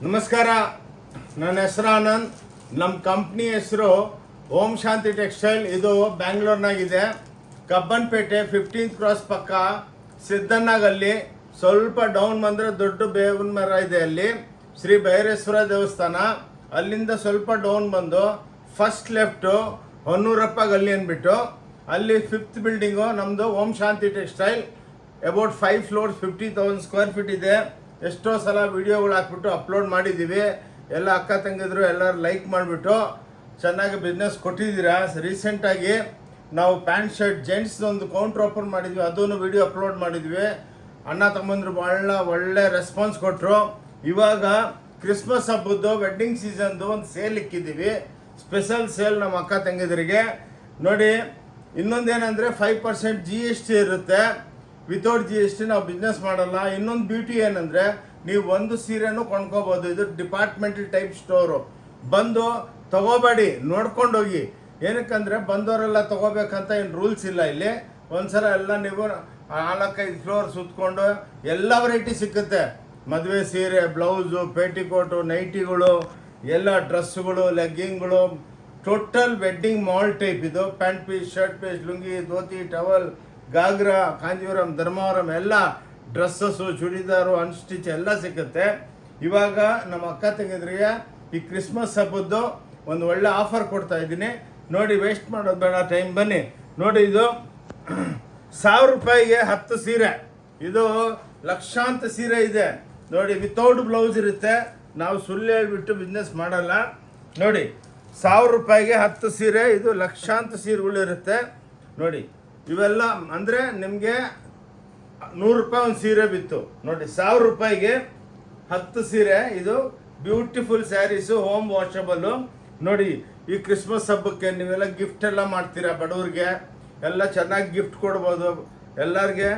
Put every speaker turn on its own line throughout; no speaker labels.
ನಮಸ್ಕಾರ, ನನ್ನ ಹೆಸರು ಆನಂದ್. ನಮ್ಮ ಕಂಪ್ನಿ ಹೆಸರು ಓಂ ಶಾಂತಿ ಟೆಕ್ಸ್ಟೈಲ್. ಇದು ಬ್ಯಾಂಗ್ಳೂರ್ನಾಗಿದೆ. ಕಬ್ಬನ್ಪೇಟೆ 15th ಕ್ರಾಸ್ ಪಕ್ಕ ಸಿದ್ದಣ್ಣಗಲ್ಲಿ ಸ್ವಲ್ಪ ಡೌನ್ ಬಂದರೆ ದೊಡ್ಡ ಬೇವಿನ ಮರ ಇದೆ, ಅಲ್ಲಿ ಶ್ರೀ ಭೈರೇಶ್ವರ ದೇವಸ್ಥಾನ. ಅಲ್ಲಿಂದ ಸ್ವಲ್ಪ ಡೌನ್ ಬಂದು ಫಸ್ಟ್ ಲೆಫ್ಟು ಹೊನ್ನೂರಪ್ಪ ಗಲ್ಲಿ ಅಂದ್ಬಿಟ್ಟು ಅಲ್ಲಿ 5th ಬಿಲ್ಡಿಂಗು ನಮ್ಮದು Om Shanti textile. About 5 floors 50,000 square feet ಇದೆ. ಎಷ್ಟೋ ಸಲ ವಿಡಿಯೋಗಳು ಹಾಕ್ಬಿಟ್ಟು ಅಪ್ಲೋಡ್ ಮಾಡಿದ್ದೀವಿ. ಎಲ್ಲ ಅಕ್ಕ ತಂಗಿದ್ರು ಎಲ್ಲರೂ ಲೈಕ್ ಮಾಡಿಬಿಟ್ಟು ಚೆನ್ನಾಗಿ ಬಿಸ್ನೆಸ್ ಕೊಟ್ಟಿದ್ದೀರಾ. ರೀಸೆಂಟಾಗಿ ನಾವು ಪ್ಯಾಂಟ್ ಶರ್ಟ್ ಜೆಂಟ್ಸ್ದು ಒಂದು ಕೌಂಟ್ರ್ ಓಪನ್ ಮಾಡಿದ್ವಿ, ಅದನ್ನು ವಿಡಿಯೋ ಅಪ್ಲೋಡ್ ಮಾಡಿದ್ವಿ. ಅಣ್ಣ ತಮ್ಮಂದ್ರು ಒಳ್ಳೆ ರೆಸ್ಪಾನ್ಸ್ ಕೊಟ್ಟರು. ಇವಾಗ ಕ್ರಿಸ್ಮಸ್ ಹಬ್ಬದ್ದು ವೆಡ್ಡಿಂಗ್ ಸೀಸನ್ದು ಒಂದು ಸೇಲ್ ಇಕ್ಕಿದ್ದೀವಿ, ಸ್ಪೆಷಲ್ ಸೇಲ್ ನಮ್ಮ ಅಕ್ಕ ತಂಗಿದ್ರಿಗೆ. ನೋಡಿ, ಇನ್ನೊಂದೇನೆಂದರೆ 5% GST ಇರುತ್ತೆ. ವಿತೌಟ್ GST ನಾವು ಬಿಸ್ನೆಸ್ ಮಾಡಲ್ಲ. ಇನ್ನೊಂದು ಬ್ಯೂಟಿ ಏನಂದರೆ, ನೀವು ಒಂದು ಸೀರೆನೂ ಕೊಂಡ್ಕೋಬೋದು. ಇದು ಡಿಪಾರ್ಟ್ಮೆಂಟಲ್ ಟೈಪ್ ಸ್ಟೋರು. ಬಂದು ತಗೋಬೇಡಿ, ನೋಡ್ಕೊಂಡೋಗಿ. ಏನಕ್ಕಂದರೆ ಬಂದವರೆಲ್ಲ ತಗೋಬೇಕಂತ ಏನು ರೂಲ್ಸ್ ಇಲ್ಲ ಇಲ್ಲಿ. ಒಂದ್ಸಲ ಎಲ್ಲ ನೀವು 4-5 ಫ್ಲೋರ್ ಸುತ್ತಕೊಂಡು ಎಲ್ಲ ವೆರೈಟಿ ಸಿಕ್ಕುತ್ತೆ. ಮದುವೆ ಸೀರೆ, ಬ್ಲೌಸು, ಪೇಟಿಕೋಟು, ನೈಟಿಗಳು, ಎಲ್ಲ ಡ್ರೆಸ್ಸುಗಳು, ಲೆಗ್ಗಿಂಗ್ಗಳು, ಟೋಟಲ್ ವೆಡ್ಡಿಂಗ್ ಮಾಲ್ ಟೈಪ್. ಇದು pant piece, shirt piece, lungi, dhoti, towel, ghagra, Kanjeevaram, Dharmavaram ಎಲ್ಲ ಡ್ರೆಸ್ಸಸ್ಸು, ಚೂಡಿದಾರು, ಅನ್ಸ್ಟಿಚ್ ಎಲ್ಲ ಸಿಗುತ್ತೆ. ಇವಾಗ ನಮ್ಮ ಅಕ್ಕ ತಂಗಿದ್ರಿಗೆ ಈ ಕ್ರಿಸ್ಮಸ್ ಹಬ್ಬದ್ದು ಒಂದು ಒಳ್ಳೆ ಆಫರ್ ಕೊಡ್ತಾ ಇದ್ದೀನಿ. ನೋಡಿ, ವೇಸ್ಟ್ ಮಾಡೋದು ಬೇಡ, ಟೈಮ್ ಬನ್ನಿ. ನೋಡಿ, ಇದು 1000 ರೂಪಾಯಿಗೆ 10 ಸೀರೆ. ಇದು ಲಕ್ಷಾಂತ ಸೀರೆ ಇದೆ. ನೋಡಿ, ವಿತೌಟ್ ಬ್ಲೌಸ್ ಇರುತ್ತೆ. ನಾವು ಸುಳ್ಳು ಹೇಳ್ಬಿಟ್ಟು ಬಿಸ್ನೆಸ್ ಮಾಡಲ್ಲ. ನೋಡಿ, 1000 ರೂಪಾಯಿಗೆ 10 ಸೀರೆ. ಇದು ಲಕ್ಷಾಂತ ಸೀರೆಗಳಿರುತ್ತೆ. ನೋಡಿ, ಇವೆಲ್ಲ ಅಂದರೆ ನಿಮಗೆ 100 ರೂಪಾಯಿ ಒಂದು ಸೀರೆ ಬಿತ್ತು. ನೋಡಿ, 1000 ರೂಪಾಯಿಗೆ 10 ಸೀರೆ. ಇದು ಬ್ಯೂಟಿಫುಲ್ ಸ್ಯಾರೀಸು, ಹೋಮ್ ವಾಷಬಲ್ಲು. ನೋಡಿ, ಈ ಕ್ರಿಸ್ಮಸ್ ಹಬ್ಬಕ್ಕೆ ನೀವೆಲ್ಲ ಗಿಫ್ಟ್ ಎಲ್ಲ ಮಾಡ್ತೀರಾ ಬಡವ್ರಿಗೆ, ಎಲ್ಲ ಚೆನ್ನಾಗಿ ಗಿಫ್ಟ್ ಕೊಡ್ಬೋದು ಎಲ್ಲರಿಗೆ.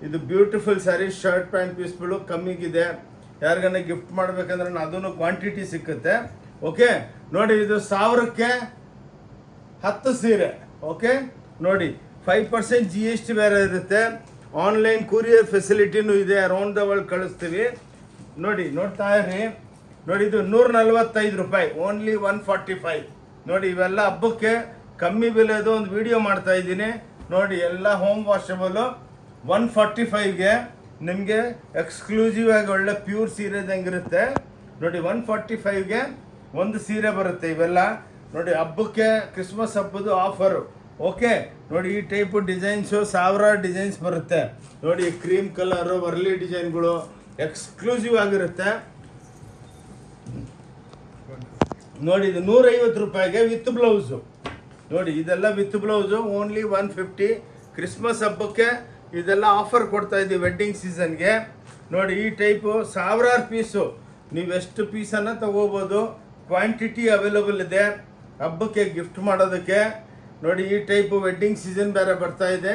ಇದು ಬ್ಯೂಟಿಫುಲ್ ಸ್ಯಾರೀಸ್, ಶರ್ಟ್ ಪ್ಯಾಂಟ್ ಪೀಸ್ಗಳು ಕಮ್ಮಿಗಿದೆ. ಯಾರಿಗಾನ ಗಿಫ್ಟ್ ಮಾಡಬೇಕಂದ್ರೆ ಅದನ್ನು ಕ್ವಾಂಟಿಟಿ ಸಿಕ್ಕುತ್ತೆ. ಓಕೆ, ನೋಡಿ, ಇದು 1000ಕ್ಕೆ 10 ಸೀರೆ. ಓಕೆ, ನೋಡಿ, 5% GST ಬೇರೆ ಇರುತ್ತೆ. ಆನ್ಲೈನ್ ಕೊರಿಯರ್ ಫೆಸಿಲಿಟಿನೂ ಇದೆ, ಅರೌಂಡ್ ದ ವರ್ಲ್ಡ್ ಕಳಿಸ್ತೀವಿ. ನೋಡಿ, ನೋಡ್ತಾ ಇರಿ. ನೋಡಿ, ಇದು 145 ರೂಪಾಯಿ, ಓನ್ಲಿ 145. ನೋಡಿ, ಇವೆಲ್ಲ ಹಬ್ಬಕ್ಕೆ ಕಮ್ಮಿ ಬೆಲೆದು ಒಂದು ವಿಡಿಯೋ ಮಾಡ್ತಾ ಇದ್ದೀನಿ. ನೋಡಿ, ಎಲ್ಲ ಹೋಮ್ ವಾಷಬಲು. 145ಗೆ ನಿಮಗೆ ಎಕ್ಸ್ಕ್ಲೂಸಿವ್ ಆಗಿ ಒಳ್ಳೆ ಪ್ಯೂರ್ ಸೀರೆದಂಗಿರುತ್ತೆ. ನೋಡಿ, 145ಗೆ ಒಂದು ಸೀರೆ ಬರುತ್ತೆ. ಇವೆಲ್ಲ ನೋಡಿ, ಹಬ್ಬಕ್ಕೆ ಕ್ರಿಸ್ಮಸ್ ಹಬ್ಬದ ಆಫರು. ಓಕೆ, ನೋಡಿ, ಈ ಟೈಪು ಡಿಸೈನ್ಸು 1000 ಡಿಸೈನ್ಸ್ ಬರುತ್ತೆ. ನೋಡಿ, ಕ್ರೀಮ್ ಕಲರು, ವರ್ಲಿ ಡಿಸೈನ್ಗಳು ಎಕ್ಸ್ಕ್ಲೂಸಿವ್ ಆಗಿರುತ್ತೆ. ನೋಡಿ, ಇದು 150 ರೂಪಾಯಿಗೆ ವಿತ್ ಬ್ಲೌಸು. ನೋಡಿ, ಇದೆಲ್ಲ ವಿತ್ ಬ್ಲೌಸು, ಓನ್ಲಿ 150. ಕ್ರಿಸ್ಮಸ್ ಹಬ್ಬಕ್ಕೆ ಇದೆಲ್ಲ ಆಫರ್ ಕೊಡ್ತಾ ಇದ್ದೀವಿ ವೆಡ್ಡಿಂಗ್ ಸೀಸನ್ಗೆ. ನೋಡಿ, ಈ ಟೈಪು 1000 ಪೀಸು, ನೀವೆಷ್ಟು ಪೀಸನ್ನು ತಗೋಬೋದು. ಕ್ವಾಂಟಿಟಿ ಅವೈಲಬಲ್ ಇದೆ ಹಬ್ಬಕ್ಕೆ ಗಿಫ್ಟ್ ಮಾಡೋದಕ್ಕೆ. ನೋಡಿ, ಈ ಟೈಪು ವೆಡ್ಡಿಂಗ್ ಸೀಸನ್ ಬೇರೆ ಬರ್ತಾ ಇದೆ.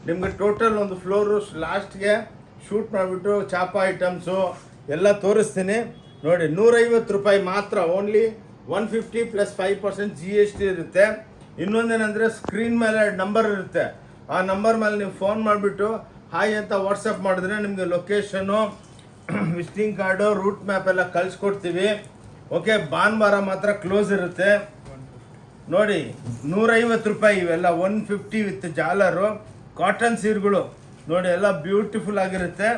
ನಿಮಗೆ ಟೋಟಲ್ ಒಂದು ಫ್ಲೋರು ಲಾಸ್ಟ್ಗೆ ಶೂಟ್ ಮಾಡಿಬಿಟ್ಟು ಚಾಪ ಐಟಮ್ಸು ಎಲ್ಲ ತೋರಿಸ್ತೀನಿ. ನೋಡಿ, 150 ರೂಪಾಯಿ ಮಾತ್ರ, ಓನ್ಲಿ 150 + 5% GST ಇರುತ್ತೆ. ಇನ್ನೊಂದೇನೆಂದರೆ, ಸ್ಕ್ರೀನ್ ಮೇಲೆ ನಂಬರ್ ಇರುತ್ತೆ. ಆ ನಂಬರ್ ಮೇಲೆ ನೀವು ಫೋನ್ ಮಾಡಿಬಿಟ್ಟು ಹಾಯ್ ಅಂತ ವಾಟ್ಸಪ್ ಮಾಡಿದ್ರೆ ನಿಮಗೆ location, visiting card, route map ಎಲ್ಲ ಕಳಿಸ್ಕೊಡ್ತೀವಿ. ಓಕೆ, ಭಾನುವಾರ ಮಾತ್ರ ಕ್ಲೋಸ್ ಇರುತ್ತೆ. ನೋಡಿ, 150 ರೂಪಾಯಿ. ಇವೆಲ್ಲ 150 ವಿತ್ ಜಾಲರು, ಕಾಟನ್ ಸೀರೆಗಳು. ನೋಡಿ, ಎಲ್ಲ ಬ್ಯೂಟಿಫುಲ್ ಆಗಿರುತ್ತೆ.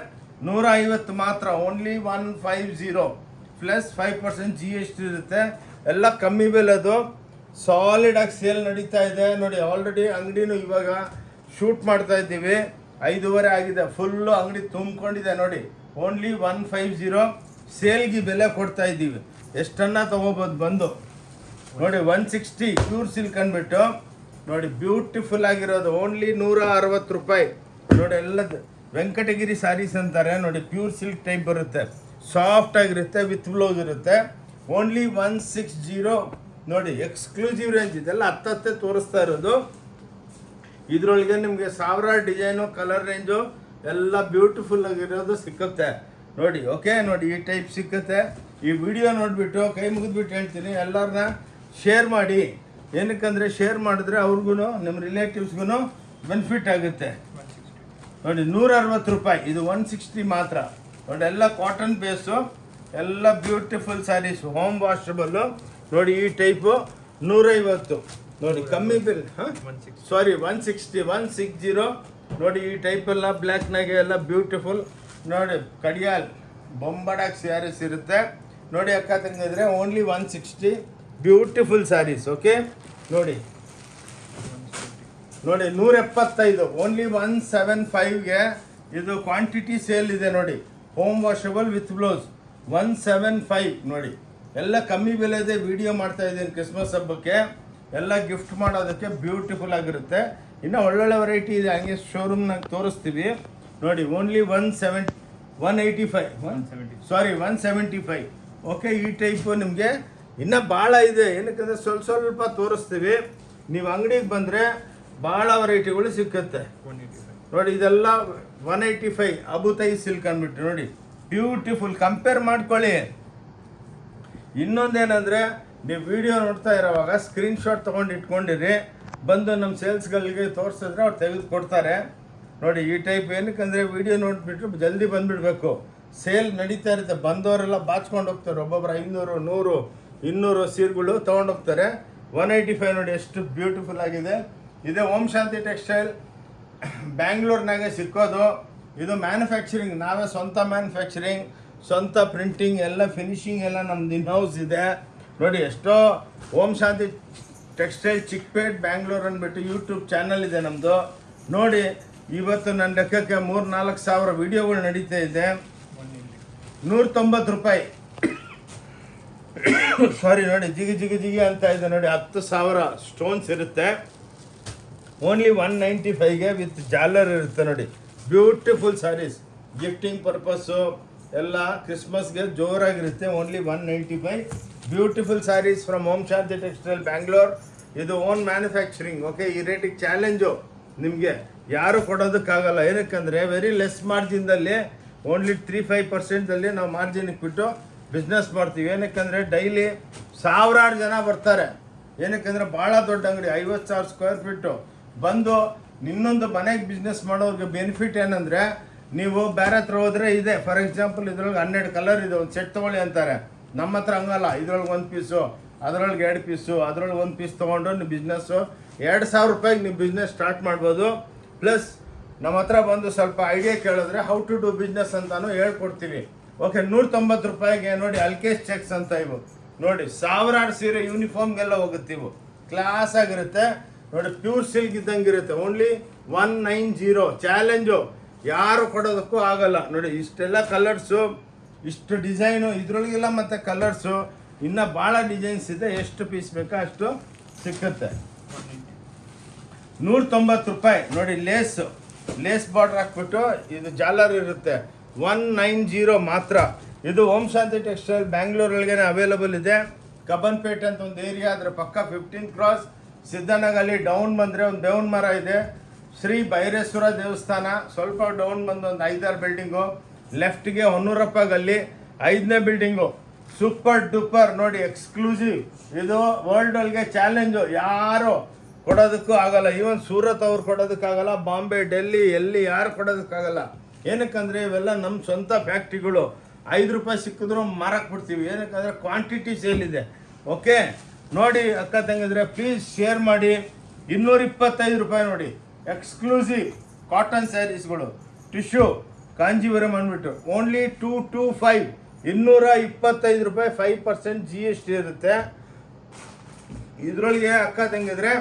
150 ಮಾತ್ರ, ಓನ್ಲಿ 150 + 5% GST ಇರುತ್ತೆ. ಎಲ್ಲ ಕಮ್ಮಿ ಬೆಲೆದು ಸಾಲಿಡ್ ಆಗಿ ಸೇಲ್ ನಡೀತಾ ಇದೆ. ನೋಡಿ, ಆಲ್ರೆಡಿ ಅಂಗಡಿನೂ ಇವಾಗ ಶೂಟ್ ಮಾಡ್ತಾ ಇದ್ದೀವಿ. 5:30 ಆಗಿದೆ, ಫುಲ್ಲು ಅಂಗಡಿ ತುಂಬಿಕೊಂಡಿದೆ. ನೋಡಿ, ಓನ್ಲಿ 150 ಸೇಲ್ಗೆ ಬೆಲೆ ಕೊಡ್ತಾ ಇದ್ದೀವಿ. ಎಷ್ಟನ್ನ ತೊಗೋಬೋದು ಬಂದು. ನೋಡಿ, 160 ಪ್ಯೂರ್ ಸಿಲ್ಕ್ ಅಂದ್ಬಿಟ್ಟು. ನೋಡಿ, ಬ್ಯೂಟಿಫುಲ್ ಆಗಿರೋದು, ಓನ್ಲಿ 160 ರೂಪಾಯಿ. ನೋಡಿ, ಎಲ್ಲದು ವೆಂಕಟಗಿರಿ ಸ್ಯಾರೀಸ್ ಅಂತಾರೆ. ನೋಡಿ, ಪ್ಯೂರ್ ಸಿಲ್ಕ್ ಟೈಪ್ ಬರುತ್ತೆ, ಸಾಫ್ಟ್ ಆಗಿರುತ್ತೆ, ವಿತ್ ಬ್ಲೌಸ್ ಇರುತ್ತೆ. ಓನ್ಲಿ 160. ನೋಡಿ, ಎಕ್ಸ್ಕ್ಲೂಸಿವ್ ರೇಂಜ್. ಇದೆಲ್ಲ 10 ತೋರಿಸ್ತಾ ಇರೋದು. ಇದರೊಳಗೆ ನಿಮಗೆ 1000 ಡಿಸೈನು, ಕಲರ್ ರೇಂಜು ಎಲ್ಲ ಬ್ಯೂಟಿಫುಲ್ ಆಗಿರೋದು ಸಿಕ್ಕುತ್ತೆ. ನೋಡಿ, ಓಕೆ, ನೋಡಿ, ಈ ಟೈಪ್ ಸಿಕ್ಕುತ್ತೆ. ಈ ವಿಡಿಯೋ ನೋಡಿಬಿಟ್ಟು ಕೈ ಮುಗಿದ್ಬಿಟ್ಟು ಹೇಳ್ತೀನಿ, ಎಲ್ಲರನ್ನ ಶೇರ್ ಮಾಡಿ. ಏನಕ್ಕಂದರೆ, ಶೇರ್ ಮಾಡಿದ್ರೆ ಅವ್ರಿಗೂ ನಿಮ್ಮ ರಿಲೇಟಿವ್ಸ್ಗೂ ಬೆನಿಫಿಟ್ ಆಗುತ್ತೆ. ನೋಡಿ, 160 ರೂಪಾಯಿ. ಇದು 160 ಮಾತ್ರ. ನೋಡಿ, ಎಲ್ಲ ಕಾಟನ್ ಬೇಸು, ಎಲ್ಲ ಬ್ಯೂಟಿಫುಲ್ ಸ್ಯಾರೀಸ್ ಹೋಮ್ ವಾಷಬಲ್ಲು ನೋಡಿ. ಈ ಟೈಪು 150 ನೋಡಿ, ಕಮ್ಮಿ ಬಿಲ್. ಹಾಂ ಸಾರಿ 160 ನೋಡಿ. ಈ ಟೈಪೆಲ್ಲ ಬ್ಲ್ಯಾಕ್ನಾಗೆ ಎಲ್ಲ ಬ್ಯೂಟಿಫುಲ್ ನೋಡಿ. ಕಡಿಯಾಲ್ ಬೊಂಬಡಾಕ್ ಸ್ಯಾರೀಸ್ ಇರುತ್ತೆ ನೋಡಿ. ಅಕ್ಕ ತಂಗಿದ್ರೆ ಓನ್ಲಿ 160 ಬ್ಯೂಟಿಫುಲ್ ಸ್ಯಾರೀಸ್. ಓಕೆ ನೋಡಿ ನೋಡಿ 175 ಓನ್ಲಿ 175ಗೆ ಇದು ಕ್ವಾಂಟಿಟಿ ಸೇಲ್ ಇದೆ ನೋಡಿ. ಹೋಮ್ ವಾಷಬಲ್ ವಿತ್ ಬ್ಲೌಸ್ 175 ನೋಡಿ. ಎಲ್ಲ ಕಮ್ಮಿ ಬೆಲೆ ಇದೆ. ವಿಡಿಯೋ ಮಾಡ್ತಾ ಇದ್ದೀನಿ ಕ್ರಿಸ್ಮಸ್ ಹಬ್ಬಕ್ಕೆ, ಎಲ್ಲ ಗಿಫ್ಟ್ ಮಾಡೋದಕ್ಕೆ ಬ್ಯೂಟಿಫುಲ್ ಆಗಿರುತ್ತೆ. ಇನ್ನು ಒಳ್ಳೊಳ್ಳೆ ವೆರೈಟಿ ಇದೆ, ಹಂಗೆ ಶೋರೂಮ್ನಾಗ ತೋರಿಸ್ತೀವಿ ನೋಡಿ. Only 175 okay. ಈ ಟೈಪು ನಿಮಗೆ ಇನ್ನೂ ಭಾಳ ಇದೆ, ಏನಕ್ಕಂದರೆ ಸ್ವಲ್ಪ ತೋರಿಸ್ತೀವಿ. ನೀವು ಅಂಗಡಿಗೆ ಬಂದರೆ ಭಾಳ ವೆರೈಟಿಗಳು ಸಿಕ್ಕುತ್ತೆ ನೋಡಿ. ಇದೆಲ್ಲ 185 ಅಬುತೈ ಸಿಲ್ಕ್ ಅಂದ್ಬಿಟ್ಟು ನೋಡಿ, ಬ್ಯೂಟಿಫುಲ್. ಕಂಪೇರ್ ಮಾಡ್ಕೊಳ್ಳಿ. ಇನ್ನೊಂದೇನೆಂದರೆ ನೀವು ವಿಡಿಯೋ ನೋಡ್ತಾ ಇರೋವಾಗ ಸ್ಕ್ರೀನ್ಶಾಟ್ ತೊಗೊಂಡು ಇಟ್ಕೊಂಡಿರಿ, ಬಂದು ನಮ್ಮ ಸೇಲ್ಸ್ಗಳಿಗೆ ತೋರಿಸಿದ್ರೆ ಅವ್ರು ತೆಗೆದು ಕೊಡ್ತಾರೆ ನೋಡಿ. ಈ ಟೈಪ್ ಏನಕ್ಕಂದರೆ ವಿಡಿಯೋ ನೋಡಿಬಿಟ್ರು ಜಲ್ದಿ ಬಂದುಬಿಡ್ಬೇಕು. ಸೇಲ್ ನಡೀತಾ ಇರುತ್ತೆ, ಬಂದವರೆಲ್ಲ ಬಾಚ್ಕೊಂಡು ಹೋಗ್ತಾರೆ. ಒಬ್ಬೊಬ್ಬರು 500, 100, 200 ಸೀರೆಗಳು ತೊಗೊಂಡೋಗ್ತಾರೆ. 185 ನೋಡಿ, ಎಷ್ಟು ಬ್ಯೂಟಿಫುಲ್ ಆಗಿದೆ. ಇದೆ ಓಂ ಶಾಂತಿ ಟೆಕ್ಸ್ಟೈಲ್, ಬ್ಯಾಂಗ್ಳೂರ್ನಾಗೆ ಸಿಕ್ಕೋದು. ಇದು ಮ್ಯಾನುಫ್ಯಾಕ್ಚರಿಂಗ್, ನಾವೇ ಸ್ವಂತ ಮ್ಯಾನುಫ್ಯಾಕ್ಚರಿಂಗ್, ಸ್ವಂತ ಪ್ರಿಂಟಿಂಗ್, ಎಲ್ಲ ಫಿನಿಶಿಂಗ್ ಎಲ್ಲ ನಮ್ದು ಇನ್ ಹೌಸ್ ಇದೆ ನೋಡಿ. ಎಷ್ಟೋ ಓಂ ಶಾಂತಿ ಟೆಕ್ಸ್ಟೈಲ್ ಚಿಕ್ಕಪೇಟ್ ಬ್ಯಾಂಗ್ಳೂರ್ ಅಂದ್ಬಿಟ್ಟು ಯೂಟ್ಯೂಬ್ ಚಾನಲ್ ಇದೆ ನಮ್ಮದು ನೋಡಿ. ಇವತ್ತು ನನ್ನ ಲೆಕ್ಕಕ್ಕೆ 3-4 ಸಾವಿರ ವಿಡಿಯೋಗಳು ನಡೀತಾ ಇದೆ. 190 ರೂಪಾಯಿ ಸಾರಿ ನೋಡಿ, ಜಿಗಿ ಅಂತ ಇದೆ ನೋಡಿ. 10,000 ಸ್ಟೋನ್ಸ್ ಇರುತ್ತೆ. ಓನ್ಲಿ 195ಗೆ ವಿತ್ ಜಾಲರ್ ಇರುತ್ತೆ ನೋಡಿ. ಬ್ಯೂಟಿಫುಲ್ ಸ್ಯಾರೀಸ್, ಗಿಫ್ಟಿಂಗ್ ಪರ್ಪಸ್ಸು ಎಲ್ಲ ಕ್ರಿಸ್ಮಸ್ಗೆ ಜೋರಾಗಿರುತ್ತೆ. Only 195 beautiful saris from Om Shanti textile Bangalore. ಇದು ಓನ್ ಮ್ಯಾನುಫ್ಯಾಕ್ಚರಿಂಗ್. ಓಕೆ, ಈ ರೇಟಿಗೆ ಚಾಲೆಂಜು ನಿಮಗೆ ಯಾರು ಕೊಡೋದಕ್ಕಾಗಲ್ಲ. ಏನಕ್ಕಂದರೆ ವೆರಿ ಲೆಸ್ ಮಾರ್ಜಿನ್ದಲ್ಲಿ ಓನ್ಲಿ 3-5% ನಾವು ಮಾರ್ಜಿನ್ ಇಟ್ಬಿಟ್ಟು ಬಿಸ್ನೆಸ್ ಮಾಡ್ತೀವಿ. ಏನಕ್ಕಂದರೆ ಡೈಲಿ ಸಾವಿರಾರು ಜನ ಬರ್ತಾರೆ. ಏನಕ್ಕಂದರೆ ಭಾಳ ದೊಡ್ಡ ಅಂಗಡಿ, 50,000 ಸ್ಕ್ವೇರ್ ಫೀಟು. ಬಂದು ಇನ್ನೊಂದು ಮನೆಗೆ ಬಿಸ್ನೆಸ್ ಮಾಡೋರಿಗೆ ಬೆನಿಫಿಟ್ ಏನಂದರೆ, ನೀವು ಬೇರೆ ಹತ್ರ ಹೋದರೆ ಇದೆ. ಫಾರ್ ಎಕ್ಸಾಂಪಲ್ ಇದ್ರೊಳಗೆ 12 ಕಲರ್ ಇದೆ, ಒಂದು ಸೆಟ್ ತೊಗೊಳ್ಳಿ ಅಂತಾರೆ. ನಮ್ಮ ಹತ್ರ ಹಂಗಲ್ಲ, ಇದ್ರೊಳಗೆ 1 ಪೀಸು, ಅದರೊಳಗೆ 2 ಪೀಸು, ಅದರೊಳಗೆ 1 ಪೀಸ್ ತೊಗೊಂಡು ನೀವು ಬಿಸ್ನೆಸ್ಸು 2,000 ರೂಪಾಯಿಗೆ ನೀವು ಬಿಸ್ನೆಸ್ ಸ್ಟಾರ್ಟ್ ಮಾಡ್ಬೋದು. ಪ್ಲಸ್ ನಮ್ಮ ಹತ್ರ ಬಂದು ಸ್ವಲ್ಪ ಐಡಿಯಾ ಕೇಳಿದ್ರೆ ಹೌ ಟು ಡೂ ಬಿಸ್ನೆಸ್ ಅಂತಾನು ಹೇಳ್ಕೊಡ್ತೀವಿ. ಓಕೆ, 190 ರೂಪಾಯಿಗೆ ನೋಡಿ ಅಲ್ಕೇಶ್ ಚೆಕ್ಸ್ ಅಂತ ಇವು ನೋಡಿ. ಸಾವಿರಾರು ಸೀರೆ ಯೂನಿಫಾರ್ಮ್ಗೆಲ್ಲ ಹೋಗುತ್ತೆ. ಇವು ಕ್ಲಾಸ್ ಆಗಿರುತ್ತೆ ನೋಡಿ, ಪ್ಯೂರ್ ಸಿಲ್ಕ್ ಇದ್ದಂಗಿರುತ್ತೆ. ಓನ್ಲಿ 190 ಚಾಲೆಂಜು, ಯಾರು ಕೊಡೋದಕ್ಕೂ ಆಗಲ್ಲ ನೋಡಿ. ಇಷ್ಟೆಲ್ಲ ಕಲರ್ಸು, ಇಷ್ಟು ಡಿಸೈನು ಇದ್ರೊಳಗೆಲ್ಲ, ಮತ್ತು ಕಲರ್ಸು ಇನ್ನೂ ಭಾಳ ಡಿಸೈನ್ಸ್ ಇದೆ. ಎಷ್ಟು ಪೀಸ್ ಬೇಕೋ ಅಷ್ಟು ಸಿಕ್ಕುತ್ತೆ. 190 ರೂಪಾಯಿ ನೋಡಿ. ಲೇಸ್ ಬಾರ್ಡರ್ ಹಾಕ್ಬಿಟ್ಟು ಇದು ಜಾಲರ್ ಇರುತ್ತೆ. 190 ಮಾತ್ರ. ಇದು ಓಂ ಶಾಂತಿ ಟೆಕ್ಸ್ಟೈಲ್ ಬ್ಯಾಂಗ್ಳೂರೊಳಗೆ ಅವೈಲಬಲ್ ಇದೆ. ಕಬ್ಬನ್ಪೇಟೆ ಅಂತ ಒಂದು ಏರಿಯಾ, ಅದರ ಪಕ್ಕ 15th ಕ್ರಾಸ್ ಸಿದ್ದನಗಲ್ಲಿ ಡೌನ್ ಬಂದರೆ ಒಂದು ಬೇವಿನ ಮರ ಇದೆ. ಶ್ರೀ ಭೈರೇಶ್ವರ ದೇವಸ್ಥಾನ ಸ್ವಲ್ಪ ಡೌನ್ ಬಂದು ಒಂದು 5-6 ಬಿಲ್ಡಿಂಗು. ಲೆಫ್ಟ್ಗೆ ಹೊನ್ನೂರಪ್ಪ ಗಲ್ಲಿ 5ನೇ ಬಿಲ್ಡಿಂಗು. ಸೂಪರ್ ಡೂಪರ್ ನೋಡಿ, ಎಕ್ಸ್ಕ್ಲೂಸಿವ್. ಇದು ವರ್ಲ್ಡ್ ಒಳಗೆ ಚಾಲೆಂಜು, ಯಾರು ಕೊಡೋದಕ್ಕೂ ಆಗಲ್ಲ. ಈವನ್ ಸೂರತ್ ಅವ್ರು ಕೊಡೋದಕ್ಕಾಗಲ್ಲ, ಬಾಂಬೆ, ಡೆಲ್ಲಿ, ಎಲ್ಲಿ ಯಾರು ಕೊಡೋದಕ್ಕಾಗಲ್ಲ. ಏನಕ್ಕಂದರೆ ಇವೆಲ್ಲ ನಮ್ಮ ಸ್ವಂತ ಫ್ಯಾಕ್ಟ್ರಿಗಳು. 5 ರೂಪಾಯಿ ಸಿಕ್ಕಿದ್ರು ಮಾರಕ್ಕೆ ಬಿಡ್ತೀವಿ. ಏನಕ್ಕಂದರೆ ಕ್ವಾಂಟಿಟಿ ಸೇಲ್ ಇದೆ. ಓಕೆ ನೋಡಿ ಅಕ್ಕ ತಂಗಿದ್ರೆ ಪ್ಲೀಸ್ ಶೇರ್ ಮಾಡಿ. 225 ರೂಪಾಯಿ ನೋಡಿ, ಎಕ್ಸ್ಕ್ಲೂಸಿವ್ ಕಾಟನ್ ಸ್ಯಾರೀಸ್ಗಳು, ಟಿಶ್ಯೂ ಕಾಂಜೀವರಂ ಅಂದ್ಬಿಟ್ಟು ಓನ್ಲಿ 225, 225 ರೂಪಾಯಿ. 5% GST ಇರುತ್ತೆ. ಇದರೊಳಗೆ ಅಕ್ಕ ತಂಗಿದ್ರೆ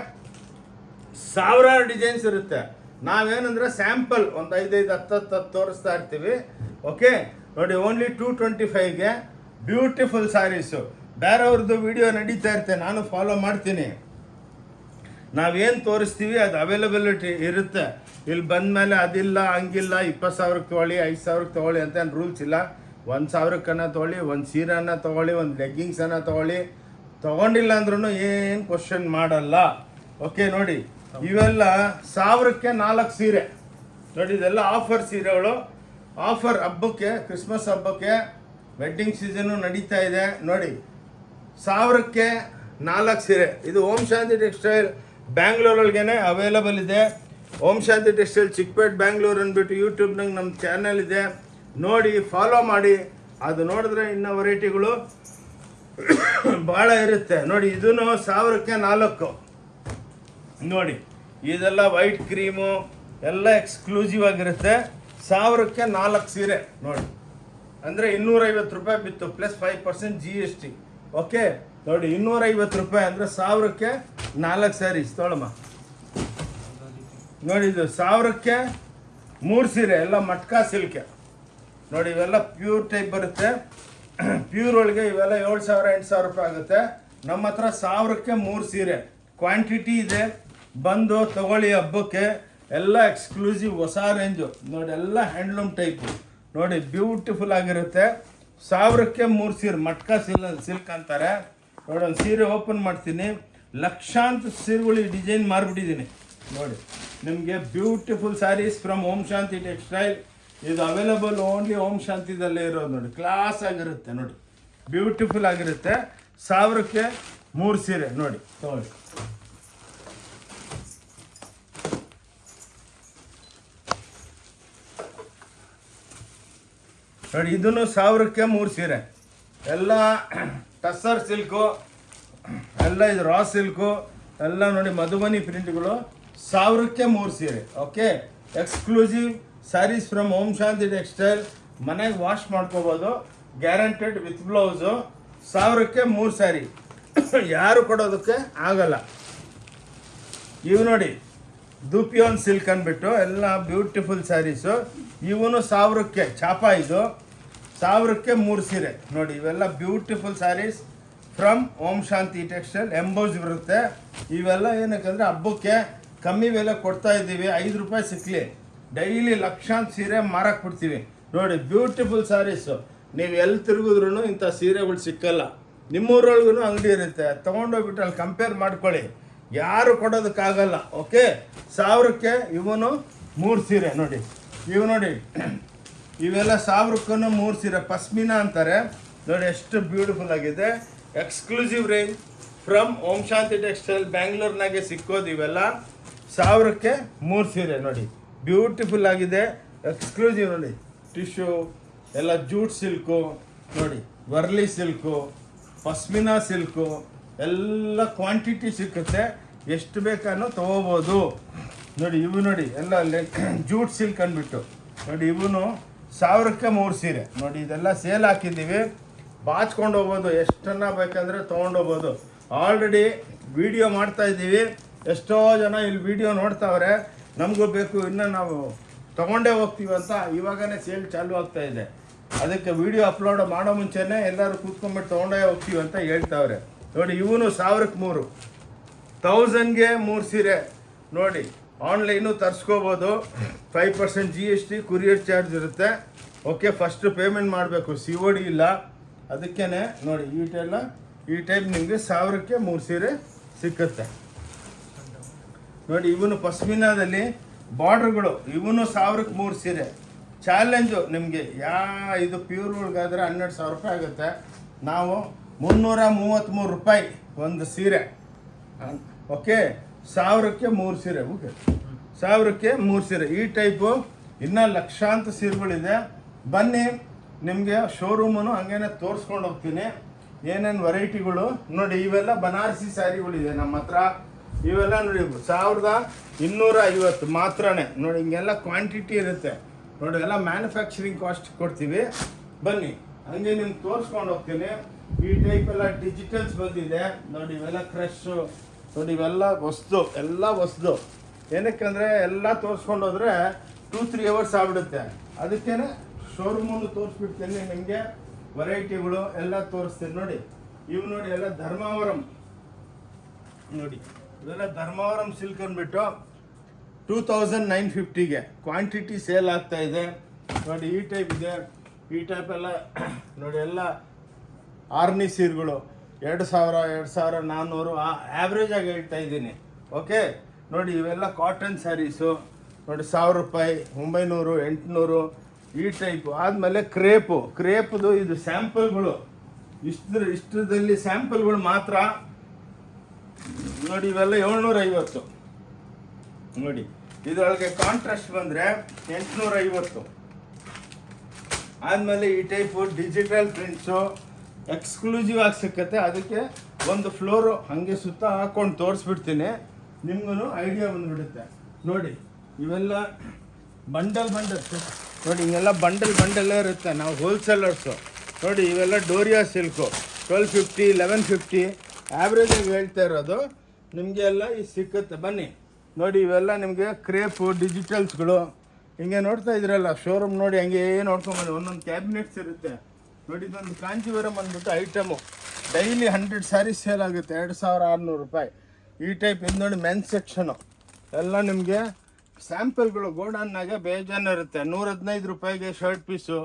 ಸಾವಿರಾರು ಡಿಸೈನ್ಸ್ ಇರುತ್ತೆ. ನಾವೇನಂದ್ರೆ ಸ್ಯಾಂಪಲ್ ಒಂದು 5-10 ತೋರಿಸ್ತಾ ಇರ್ತೀವಿ. ಓಕೆ ನೋಡಿ, ಓನ್ಲಿ 225ಗೆ ಬ್ಯೂಟಿಫುಲ್ ಸ್ಯಾರೀಸು. ಬೇರೆಯವ್ರದ್ದು ವಿಡಿಯೋ ನಡೀತಾ ಇರುತ್ತೆ, ನಾನು ಫಾಲೋ ಮಾಡ್ತೀನಿ. ನಾವೇನು ತೋರಿಸ್ತೀವಿ ಅದು ಅವೈಲಬಿಲಿಟಿ ಇರುತ್ತೆ. ಇಲ್ಲಿ ಬಂದಮೇಲೆ ಅದಿಲ್ಲ ಹಂಗಿಲ್ಲ, 20,000ಕ್ಕೆ ತೊಗೊಳ್ಳಿ, 5,000ಕ್ಕೆ ತೊಗೊಳ್ಳಿ ಅಂತ ಏನು ರೂಲ್ಸ್ ಇಲ್ಲ. 1,000ಕ್ಕನ್ನ ತೊಗೊಳ್ಳಿ, ಒಂದು ಸೀರೆನ ತೊಗೊಳ್ಳಿ, ಒಂದು ಲೆಗ್ಗಿಂಗ್ಸನ್ನು ತೊಗೊಳ್ಳಿ. ತೊಗೊಂಡಿಲ್ಲ ಅಂದ್ರೂ ಏನು ಕ್ವಶನ್ ಮಾಡಲ್ಲ. ಓಕೆ ನೋಡಿ, ಇವೆಲ್ಲ 1000ಕ್ಕೆ 4 ಸೀರೆ ನೋಡಿ. ಇದೆಲ್ಲ ಆಫರ್ ಸೀರೆಗಳು. ಆಫರ್ ಹಬ್ಬಕ್ಕೆ, ಕ್ರಿಸ್ಮಸ್ ಹಬ್ಬಕ್ಕೆ, ವೆಡ್ಡಿಂಗ್ ಸೀಸನ್ನು ನಡೀತಾ ಇದೆ ನೋಡಿ. 1000ಕ್ಕೆ 4 ಸೀರೆ. ಇದು ಓಂ ಶಾಂತಿ ಟೆಕ್ಸ್ಟೈಲ್ ಬ್ಯಾಂಗ್ಳೂರೊಳಗೇನೆ ಅವೈಲಬಲ್ ಇದೆ. ಓಂ ಶಾಂತಿ ಟೆಕ್ಸ್ಟೈಲ್ ಚಿಕ್ಕಪೇಟ್ ಬ್ಯಾಂಗ್ಳೂರ್ ಅಂದ್ಬಿಟ್ಟು ಯೂಟ್ಯೂಬ್ನಾಗ ನಮ್ಮ ಚಾನಲ್ ಇದೆ ನೋಡಿ, ಫಾಲೋ ಮಾಡಿ. ಅದು ನೋಡಿದ್ರೆ ಇನ್ನು ವೆರೈಟಿಗಳು ಭಾಳ ಇರುತ್ತೆ ನೋಡಿ. ಇದೂ 1000ಕ್ಕೆ 4 ನೋಡಿ. ಇದೆಲ್ಲ ವೈಟ್ ಕ್ರೀಮು ಎಲ್ಲ ಎಕ್ಸ್ಕ್ಲೂಸಿವ್ ಆಗಿರುತ್ತೆ. 1000ಕ್ಕೆ 4 ಸೀರೆ ನೋಡಿ. ಅಂದರೆ 250 ರೂಪಾಯಿ ಬಿತ್ತು ಪ್ಲಸ್ 5% GST. ಓಕೆ ನೋಡಿ, 250 ರೂಪಾಯಿ ಅಂದರೆ 1000ಕ್ಕೆ 4 ಸ್ಯಾರೀಸ್ ತೊಗೊಳಮ್ಮ ನೋಡಿ. ಇದು 1000ಕ್ಕೆ 3 ಸೀರೆ ಎಲ್ಲ ಮಟ್ಕಾ ಸಿಲ್ಕೆ ನೋಡಿ. ಇವೆಲ್ಲ ಪ್ಯೂರ್ ಟೈಪ್ ಬರುತ್ತೆ. ಪ್ಯೂರ್ ಒಳಗೆ ಇವೆಲ್ಲ 7000 8000 ರೂಪಾಯಿ ಆಗುತ್ತೆ. ನಮ್ಮ ಹತ್ರ 1000ಕ್ಕೆ 3 ಸೀರೆ ಕ್ವಾಂಟಿಟಿ ಇದೆ. ಬಂದು ತಗೊಳ್ಳಿ ಹಬ್ಬಕ್ಕೆ. ಎಲ್ಲ ಎಕ್ಸ್ಕ್ಲೂಸಿವ್ ಹೊಸ ರೇಂಜು ನೋಡಿ. ಎಲ್ಲ ಹ್ಯಾಂಡ್ಲೂಮ್ ಟೈಪು ನೋಡಿ, ಬ್ಯೂಟಿಫುಲ್ ಆಗಿರುತ್ತೆ. 1000ಕ್ಕೆ 3 ಸೀರೆ ಮಟ್ಕಾ ಸಿಲ್ಕ್ ಅಂತಾರೆ ನೋಡಿ. ಒಂದು ಸೀರೆ ಓಪನ್ ಮಾಡ್ತೀನಿ, ಲಕ್ಷಾಂತರ ಸೀರೆಗಳು ಈ ಡಿಸೈನ್ ಮಾರ್ಬಿಟ್ಟಿದ್ದೀನಿ ನೋಡಿ. ನಿಮಗೆ beautiful saris from Om Shanti textile. ಇದು ಅವೈಲಬಲ್ ಓನ್ಲಿ ಓಂ ಶಾಂತಿದಲ್ಲೇ ಇರೋದು ನೋಡಿ. ಕ್ಲಾಸ್ ಆಗಿರುತ್ತೆ ನೋಡಿ, ಬ್ಯೂಟಿಫುಲ್ ಆಗಿರುತ್ತೆ. 1000ಕ್ಕೆ 3 ಸೀರೆ ನೋಡಿ ತಗೊಳ್ಳಿ. ನೋಡಿ ಇದನ್ನು 1000ಕ್ಕೆ 3 ಸೀರೆ ಎಲ್ಲ ಟಸ್ಸರ್ ಸಿಲ್ಕು, ಎಲ್ಲ ಇದು ರಾ ಸಿಲ್ಕು ಎಲ್ಲ ನೋಡಿ. ಮಧುಬನಿ ಪ್ರಿಂಟ್ಗಳು 1000ಕ್ಕೆ 3 ಸೀರೆ. Okay, exclusive sarees from Om Shanti textile. ಮನೆಗೆ ವಾಶ್ ಮಾಡ್ಕೋಬೋದು, ಗ್ಯಾರಂಟೆಡ್ ವಿತ್ ಬ್ಲೌಸು. 1000ಕ್ಕೆ 3 ಸ್ಯಾರಿ ಯಾರು ಕೊಡೋದಕ್ಕೆ ಆಗಲ್ಲ. ಇವು ನೋಡಿ ದೂಪಿಯೋನ್ ಸಿಲ್ಕ್ ಅಂದ್ಬಿಟ್ಟು ಎಲ್ಲ ಬ್ಯೂಟಿಫುಲ್ ಸ್ಯಾರೀಸು. ಇವನು 1000ಕ್ಕೆ ಚಾಪ. ಇದು 1000ಕ್ಕೆ 3 ಸೀರೆ ನೋಡಿ. ಇವೆಲ್ಲ beautiful saris from Om Shanti textile. Emboss ಬರುತ್ತೆ. ಇವೆಲ್ಲ ಏನಕ್ಕಂದರೆ ಹಬ್ಬಕ್ಕೆ ಕಮ್ಮಿ ಬೆಲೆ ಕೊಡ್ತಾ ಇದ್ದೀವಿ. 5 ರೂಪಾಯಿ ಸಿಕ್ಕಲಿ ಡೈಲಿ ಲಕ್ಷಾಂತರ ಸೀರೆ ಮಾರಕ್ಕೆ ಬಿಡ್ತೀವಿ ನೋಡಿ. ಬ್ಯೂಟಿಫುಲ್ ಸ್ಯಾರೀಸು. ನೀವು ಎಲ್ಲಿ ತಿರುಗಿದ್ರೂ ಇಂಥ ಸೀರೆಗಳು ಸಿಕ್ಕಲ್ಲ. ನಿಮ್ಮೂರೊಳಗೂ ಅಂಗಡಿ ಇರುತ್ತೆ, ತೊಗೊಂಡೋಗ್ಬಿಟ್ಟು ಅಲ್ಲಿ ಕಂಪೇರ್ ಮಾಡ್ಕೊಳ್ಳಿ. ಯಾರು ಕೊಡೋದಕ್ಕಾಗಲ್ಲ. ಓಕೆ, 1000ಕ್ಕೆ ಇವನು 3 ಸೀರೆ ನೋಡಿ. ಇವು ನೋಡಿ, ಇವೆಲ್ಲ 1000ಕ್ಕೂ 3 ಸೀರೆ ಪಸ್ಮಿನಾ ಅಂತಾರೆ ನೋಡಿ. ಎಷ್ಟು ಬ್ಯೂಟಿಫುಲ್ ಆಗಿದೆ. Exclusive range from Om Shanti textile. ಬ್ಯಾಂಗ್ಳೂರ್ನಾಗೆ ಸಿಕ್ಕೋದು ಇವೆಲ್ಲ. 1000ಕ್ಕೆ 3 ಸೀರೆ ನೋಡಿ, ಬ್ಯೂಟಿಫುಲ್ ಆಗಿದೆ. ಎಕ್ಸ್ಕ್ಲೂಸಿವ್ ನೋಡಿ. ಟಿಶ್ಯೂ ಎಲ್ಲ ಜೂಟ್ ಸಿಲ್ಕು ನೋಡಿ, ವರ್ಲಿ ಸಿಲ್ಕು, ಪಸ್ಮಿನಾ ಸಿಲ್ಕು ಎಲ್ಲ ಕ್ವಾಂಟಿಟಿ ಸಿಕ್ಕುತ್ತೆ. ಎಷ್ಟು ಬೇಕಾನೋ ತೊಗೋಬೋದು ನೋಡಿ. ಇವು ನೋಡಿ ಎಲ್ಲ ಜೂಟ್ ಸಿಲ್ಕ್ ಅಂದ್ಬಿಟ್ಟು ನೋಡಿ. ಇವನು 1000ಕ್ಕೆ 3 ಸೀರೆ ನೋಡಿ. ಇದೆಲ್ಲ ಸೇಲ್ ಹಾಕಿದ್ದೀವಿ, ಬಾಚ್ಕೊಂಡು ಹೋಗ್ಬೋದು. ಎಷ್ಟನ್ನ ಬೇಕಂದರೆ ತೊಗೊಂಡೋಗ್ಬೋದು. ಆಲ್ರೆಡಿ ವಿಡಿಯೋ ಮಾಡ್ತಾ ಇದ್ದೀವಿ. ಎಷ್ಟೋ ಜನ ಇಲ್ಲಿ ವಿಡಿಯೋ ನೋಡ್ತಾವ್ರೆ, ನಮಗೂ ಬೇಕು, ಇನ್ನು ನಾವು ತೊಗೊಂಡೇ ಹೋಗ್ತೀವಿ ಅಂತ. ಇವಾಗನೇ ಸೇಲ್ ಚಾಲು ಆಗ್ತಾ ಇದೆ. ಅದಕ್ಕೆ ವಿಡಿಯೋ ಅಪ್ಲೋಡ್ ಮಾಡೋ ಮುಂಚೆನೇ ಎಲ್ಲರೂ ಕೂತ್ಕೊಂಡ್ಬಿಟ್ಟು ತೊಗೊಂಡೇ ಹೋಗ್ತೀವಿ ಅಂತ ಹೇಳ್ತಾವ್ರೆ ನೋಡಿ. ಇವನು 1000ಕ್ಕೆ 3, 1000ಗೆ 3 ಸೀರೆ ನೋಡಿ. ಆನ್ಲೈನು ತರಿಸ್ಕೋಬೋದು. 5% GST, ಕುರಿಯರ್ ಚಾರ್ಜ್ ಇರುತ್ತೆ. ಓಕೆ, ಫಸ್ಟು ಪೇಮೆಂಟ್ ಮಾಡಬೇಕು, COD ಇಲ್ಲ. ಅದಕ್ಕೇ ನೋಡಿ ಈ ಟೈಪ್ ನಿಮಗೆ 1000ಕ್ಕೆ 3 ಸೀರೆ ಸಿಕ್ಕುತ್ತೆ ನೋಡಿ. ಇವನು ಪಸ್ಮಿನಾದಲ್ಲಿ ಬಾರ್ಡ್ರ್ಗಳು. ಇವನು 1000ಕ್ಕೆ 3 ಸೀರೆ. ಚಾಲೆಂಜು ನಿಮಗೆ. ಇದು ಪ್ಯೂರ್ ಒಳಗಾದರೆ 12,000 ರೂಪಾಯಿ ಆಗುತ್ತೆ. ನಾವು 333 ರೂಪಾಯಿ ಒಂದು ಸೀರೆ. ಓಕೆ, 1000ಕ್ಕೆ 3 ಸೀರೆ. ಓಕೆ, 1000ಕ್ಕೆ 3 ಸೀರೆ. ಈ ಟೈಪು ಇನ್ನೂ ಲಕ್ಷಾಂತರ ಸೀರೆಗಳಿದೆ. ಬನ್ನಿ, ನಿಮಗೆ ಶೋರೂಮನ್ನು ಹಂಗೇನೆ ತೋರಿಸ್ಕೊಂಡು ಹೋಗ್ತೀನಿ ಏನೇನು ವೆರೈಟಿಗಳು ನೋಡಿ. ಇವೆಲ್ಲ ಬನಾರಸಿ ಸ್ಯಾರಿಗಳಿದೆ ನಮ್ಮ ಹತ್ರ. ಇವೆಲ್ಲ ನೋಡಿ 1250 ಮಾತ್ರನೇ ನೋಡಿ. ಹಿಂಗೆಲ್ಲ ಕ್ವಾಂಟಿಟಿ ಇರುತ್ತೆ ನೋಡಿ. ಎಲ್ಲ ಮ್ಯಾನುಫ್ಯಾಕ್ಚರಿಂಗ್ ಕಾಸ್ಟ್ ಕೊಡ್ತೀವಿ. ಬನ್ನಿ, ಹಂಗೆ ನಿಮ್ಗೆ ತೋರಿಸ್ಕೊಂಡು ಹೋಗ್ತೀನಿ. ಈ ಟೈಪ್ ಎಲ್ಲ ಡಿಜಿಟಲ್ಸ್ ಬಂದಿದೆ ನೋಡಿ. ಇವೆಲ್ಲ ಕ್ರಶ್ಶು ನೋಡಿ. ಇವೆಲ್ಲ ಹೊಸ್ದು, ಎಲ್ಲ ಹೊಸ್ದು. ಏನಕ್ಕಂದರೆ ಎಲ್ಲ ತೋರಿಸ್ಕೊಂಡು ಹೋದರೆ 2-3 ಅವರ್ಸ್ ಆಗ್ಬಿಡುತ್ತೆ. ಅದಕ್ಕೇ ಶೋರೂಮನ್ನು ತೋರಿಸ್ಬಿಡ್ತೀನಿ ನಿಮಗೆ. ವೆರೈಟಿಗಳು ಎಲ್ಲ ತೋರಿಸ್ತೀನಿ ನೋಡಿ. ಇವು ನೋಡಿ ಎಲ್ಲ ಧರ್ಮಾವರಂ ನೋಡಿ. ಇವೆಲ್ಲ ಧರ್ಮಾವರಂ ಸಿಲ್ಕ್ ಅಂದ್ಬಿಟ್ಟು 2950ಗೆ ಕ್ವಾಂಟಿಟಿ ಸೇಲ್ ಆಗ್ತಾ ಇದೆ ನೋಡಿ. ಈ ಟೈಪ್ ಇದೆ. ಈ ಟೈಪ್ ಎಲ್ಲ ನೋಡಿ. ಎಲ್ಲ ಆರ್ನಿ ಸೀರೆಗಳು 2000, 2400 ಆ್ಯಾವ್ರೇಜ್ ಆಗಿ ಹೇಳ್ತಾ ಇದ್ದೀನಿ. ಓಕೆ ನೋಡಿ. ಇವೆಲ್ಲ ಕಾಟನ್ ಸ್ಯಾರೀಸು ನೋಡಿ. 1000 ರೂಪಾಯಿ, 900, 800 ಈ ಟೈಪು. ಆದಮೇಲೆ ಕ್ರೇಪುದು ಇದು ಸ್ಯಾಂಪಲ್ಗಳು. ಇಷ್ಟದಲ್ಲಿ ಸ್ಯಾಂಪಲ್ಗಳು ಮಾತ್ರ ನೋಡಿ. ಇವೆಲ್ಲ 750 ನೋಡಿ. ಇದರೊಳಗೆ ಕಾಂಟ್ರಾಸ್ಟ್ ಬಂದರೆ 850. ಆದಮೇಲೆ ಈ ಟೈಪು ಡಿಜಿಟಲ್ ಪ್ರಿಂಟ್ಸು ಎಕ್ಸ್ಕ್ಲೂಸಿವ್ ಆಗಿ ಸಿಕ್ಕತ್ತೆ. ಅದಕ್ಕೆ ಒಂದು ಫ್ಲೋರು ಹಾಗೆ ಸುತ್ತ ಹಾಕ್ಕೊಂಡು ತೋರಿಸ್ಬಿಡ್ತೀನಿ, ನಿಮ್ಗೂ ಐಡಿಯಾ ಬಂದುಬಿಡುತ್ತೆ. ನೋಡಿ ಇವೆಲ್ಲ ಬಂಡಲ್ ನೋಡಿ, ಹಿಂಗೆಲ್ಲ ಬಂಡಲ್ಲೇ ಇರುತ್ತೆ. ನಾವು ಹೋಲ್ಸೇಲರ್ಸು. ನೋಡಿ ಇವೆಲ್ಲ ಡೋರಿಯಾ ಸಿಲ್ಕು 1250 1150 ಆ್ಯಾವ್ರೇಜಾಗಿ ಹೇಳ್ತಾ ಇರೋದು. ನಿಮಗೆ ಎಲ್ಲ ಈ ಸಿಕ್ಕುತ್ತೆ. ಬನ್ನಿ ನೋಡಿ, ಇವೆಲ್ಲ ನಿಮಗೆ ಕ್ರೇಪು ಡಿಜಿಟಲ್ಸ್ಗಳು ಹಿಂಗೆ ನೋಡ್ತಾ ಇದ್ರಲ್ಲ ಶೋರೂಮ್. ನೋಡಿ ಹಂಗೆ ನೋಡ್ಕೊಂಬಂದು ಒಂದೊಂದು ಕ್ಯಾಬಿನೆಟ್ಸ್ ಇರುತ್ತೆ. ನೋಡಿ ಇದೊಂದು ಕಾಂಚೀವರಂ ಅಂದ್ಬಿಟ್ಟು ಐಟಮು ಡೈಲಿ 100 ಸ್ಯಾರೀಸ್ ಸೇಲ್ ಆಗುತ್ತೆ, 2600 ರೂಪಾಯಿ. ಈ ಟೈಪ್ ಇದು ನೋಡಿ ಮೆನ್ಸ್ ಸೆಕ್ಷನು ಎಲ್ಲ ನಿಮಗೆ ಸ್ಯಾಂಪಲ್ಗಳು ಗೋಡನ್ನಾಗೆ ಬೇಜಾನ ಇರುತ್ತೆ. 115 ರೂಪಾಯಿಗೆ ಶರ್ಟ್ ಪೀಸು.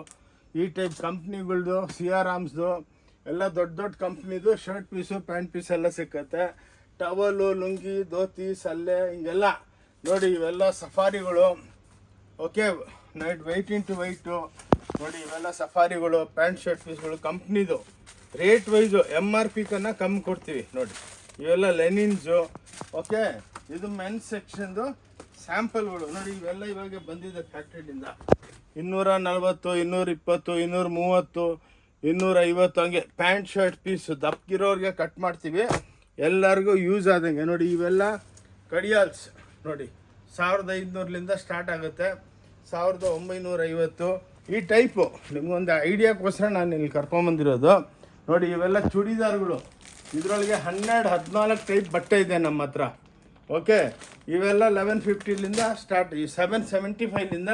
ಈ ಟೈಪ್ ಕಂಪ್ನಿಗಳ್ದು ಸಿಯಾರಾಮ್ಸ್ದು ಎಲ್ಲ ದೊಡ್ಡ ದೊಡ್ಡ ಕಂಪ್ನಿದು ಶರ್ಟ್ ಪೀಸು ಪ್ಯಾಂಟ್ ಪೀಸ್ ಎಲ್ಲ ಸಿಕ್ಕತ್ತೆ. ಟವಲು ಲುಂಗಿ ಧೋತಿ ಸಲ್ಲೆ ಹಿಂಗೆಲ್ಲ ನೋಡಿ. ಇವೆಲ್ಲ ಸಫಾರಿಗಳು. Okay, night white into white ನೋಡಿ. ಇವೆಲ್ಲ ಸಫಾರಿಗಳು ಪ್ಯಾಂಟ್ ಶರ್ಟ್ ಪೀಸ್ಗಳು ಕಂಪ್ನಿದು. ರೇಟ್ ವೈಸು MRP ಕನ್ನ ಕಮ್ಮಿ ಕೊಡ್ತೀವಿ ನೋಡಿ. ಇವೆಲ್ಲ ಲೆನಿನ್ಸು. ಓಕೆ, ಇದು ಮೆನ್ಸ್ ಸೆಕ್ಷನ್ದು ಸ್ಯಾಂಪಲ್ಗಳು ನೋಡಿ. ಇವೆಲ್ಲ ಇವಾಗ ಬಂದಿದೆ ಫ್ಯಾಕ್ಟ್ರಿಯಿಂದ. 240 220 230 250 ಹಂಗೆ ಪ್ಯಾಂಟ್ ಶರ್ಟ್ ಪೀಸು ದಪ್ಪಗಿರೋರಿಗೆ ಕಟ್ ಮಾಡ್ತೀವಿ, ಎಲ್ಲರಿಗೂ ಯೂಸ್ ಆದಂಗೆ. ನೋಡಿ ಇವೆಲ್ಲ ಕಡಿಯಾಲ್ಸ್ ನೋಡಿ, 1500ಲಿಂದ ಸ್ಟಾರ್ಟ್ ಆಗುತ್ತೆ, 1950 ಈ ಟೈಪು. ನಿಮ್ಗೊಂದು ಐಡಿಯಾಕ್ಕೋಸ್ಕರ ನಾನು ಇಲ್ಲಿ ಕರ್ಕೊಂಬಂದಿರೋದು. ನೋಡಿ ಇವೆಲ್ಲ ಚೂಡಿದಾರ್ಗಳು. ಇದರೊಳಗೆ 12-14 ಟೈಪ್ ಬಟ್ಟೆ ಇದೆ ನಮ್ಮ ಹತ್ರ. ಓಕೆ, ಇವೆಲ್ಲ 1150ಲಿಂದ ಸ್ಟಾರ್ಟ್, ಈ 775ಲಿಂದ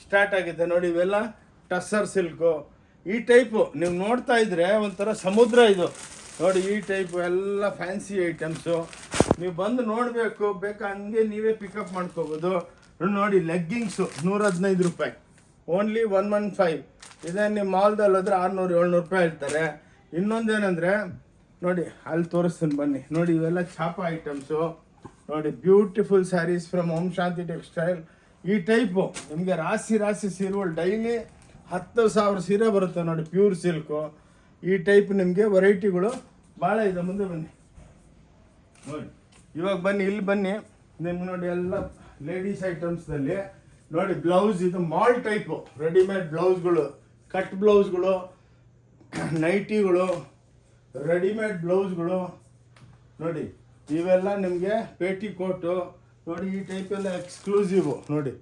ಸ್ಟಾರ್ಟ್ ಆಗಿದೆ. ನೋಡಿ ಇವೆಲ್ಲ ಟಸ್ಸರ್ ಸಿಲ್ಕು. ಈ ಟೈಪು ನೀವು ನೋಡ್ತಾ ಇದ್ರೆ ಒಂಥರ ಸಮುದ್ರ ಇದು. ನೋಡಿ ಈ ಟೈಪು ಎಲ್ಲ ಫ್ಯಾನ್ಸಿ ಐಟಮ್ಸು. ನೀವು ಬಂದು ನೋಡಬೇಕು, ಬೇಕಾ ಹಂಗೆ ನೀವೇ ಪಿಕಪ್ ಮಾಡ್ಕೋಬೋದು. ನೋಡಿ ಲೆಗ್ಗಿಂಗ್ಸು 115 ರೂಪಾಯಿ, ಓನ್ಲಿ 115. ಇದೇ ನೀವು ಮಾಲ್ದಲ್ಲಿ ಹೋದ್ರೆ 600-700 ರೂಪಾಯಿ ಹೇಳ್ತಾರೆ. ಇನ್ನೊಂದೇನೆಂದರೆ ನೋಡಿ ಅಲ್ಲಿ ತೋರಿಸ್ತೀನಿ ಬನ್ನಿ. ನೋಡಿ ಇವೆಲ್ಲ ಛಾಪ ಐಟಮ್ಸು. ನೋಡಿ beautiful saris from Om Shanti textile. ಈ ಟೈಪು ನಿಮಗೆ ರಾಶಿ ಸೀರೆಗಳು ಡೈಲಿ 10,000 ಸೀರೆ ಬರುತ್ತೆ ನೋಡಿ, ಪ್ಯೂರ್ ಸಿಲ್ಕು. ಈ ಟೈಪ್ ನಿಮಗೆ ವೆರೈಟಿಗಳು ಭಾಳ ಇದೆ. ಮುಂದೆ ಬನ್ನಿ ನೋಡಿ, ಇವಾಗ ಬನ್ನಿ, ಇಲ್ಲಿ ಬನ್ನಿ. ನಿಮ್ಗೆ ನೋಡಿ ಎಲ್ಲ ಲೇಡೀಸ್ ಐಟಮ್ಸ್ದಲ್ಲಿ ನೋಡಿ ಬ್ಲೌಸ್. ಇದು ಮಾಲ್ ಟೈಪು ರೆಡಿಮೇಡ್ ಬ್ಲೌಸ್ಗಳು, ಕಟ್ ಬ್ಲೌಸ್ಗಳು, ನೈಟಿಗಳು, ರೆಡಿಮೇಡ್ ಬ್ಲೌಸ್ಗಳು ನೋಡಿ. ಇವೆಲ್ಲ ನಿಮಗೆ ಪೇಟಿ ಕೋಟು ನೋಡಿ. ಈ ಟೈಪ್ ಎಲ್ಲ ಎಕ್ಸ್ಕ್ಲೂಸಿವು ನೋಡಿ.